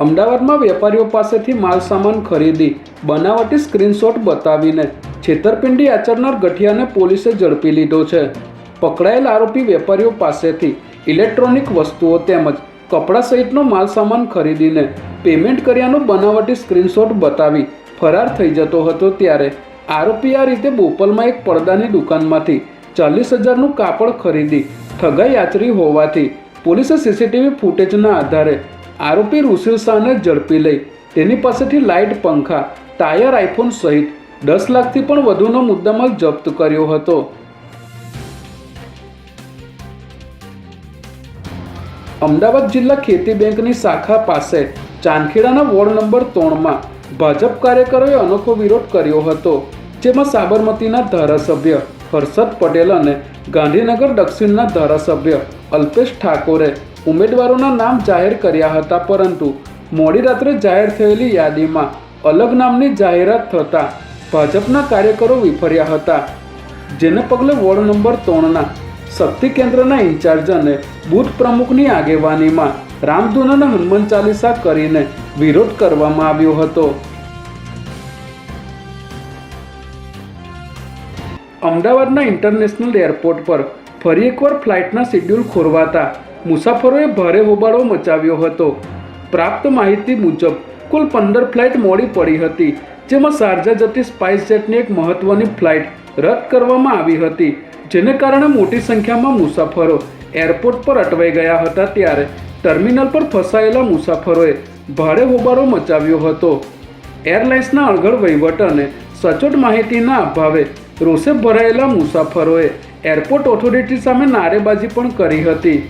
અમદાવાદમાં વેપારીઓ પાસેથી માલસામાન ખરીદી બનાવટી સ્ક્રીનશોટ બતાવીને છેતરપિંડી આચરનાર ગઠિયાને પોલીસે ઝડપી લીધો છે। પકડાયેલ આરોપી વેપારીઓ પાસેથી ઇલેક્ટ્રોનિક વસ્તુઓ તેમજ કપડાં સહિતનો માલસામાન ખરીદીને પેમેન્ટ કર્યાનો બનાવટી સ્ક્રીનશોટ બતાવી ફરાર થઈ જતો હતો। ત્યારે આરોપી આ રીતે બોપલમાં એક પડદાની દુકાનમાંથી 40,000નું કાપડ ખરીદી ઠગાઈ આચરી હોવાથી પોલીસે સીસીટીવી ફૂટેજના આધારે આરોપી રુશિલ શાહને ઝડપી લઈ તેની પાસેથી લાઇટ, પંખા, ટાયર, આઈફોન સહિત 10 લાખથી પણ વધુનો મુદ્દામાલ જપ્ત કર્યો હતો। અમદાવાદ જિલ્લા ખેતી બેંકની શાખા પાસે ચાંદખેડાના વોર્ડ નંબર 3માં ભાજપ કાર્યકરોએ અનોખો વિરોધ કર્યો હતો, જેમાં સાબરમતીના ધારાસભ્ય હર્ષદ પટેલ અને ગાંધીનગર દક્ષિણના ધારાસભ્ય અલ્પેશ ઠાકોરે ઉમેદવારોના નામ જાહેર કર્યા હતા, પરંતુ મોડી રાત્રે જાહેર થયેલી યાદીમાં અલગ નામની જાહેરાત થતાં ભાજપના કાર્યકરો વિફર્યા હતા, જેને પગલે વોર્ડ નંબર 3ના શક્તિ કેન્દ્રના ઇન્ચાર્જ અને બૂથ પ્રમુખની આગેવાનીમાં રામધૂન અને હનુમાન ચાલીસા કરીને વિરોધ કરવામાં આવ્યો હતો। અમદાવાદના ઇન્ટરનેશનલ એરપોર્ટ પર ફરી એકવાર ફ્લાઇટના શેડ્યુલ ખોરવાતા મુસાફરોએ ભારે હોબાળો મચાવ્યો હતો। પ્રાપ્ત માહિતી મુજબ કુલ 15 ફ્લાઇટ મોડી પડી હતી, જેમાં શારજા જતી સ્પાઇસ જેટની એક મહત્વની ફ્લાઇટ રદ કરવામાં આવી હતી, જેને કારણે મોટી સંખ્યામાં મુસાફરો એરપોર્ટ પર અટવાઈ ગયા હતા। ત્યારે ટર્મિનલ પર ફસાયેલા મુસાફરોએ ભારે હોબાળો મચાવ્યો હતો। એરલાઇન્સના અણઘડ વહીવટ અને સચોટ માહિતીના અભાવે રોષે ભરાયેલા મુસાફરોએ એરપોર્ટ ઓથોરિટી સામે નારેબાજી પણ કરી હતી।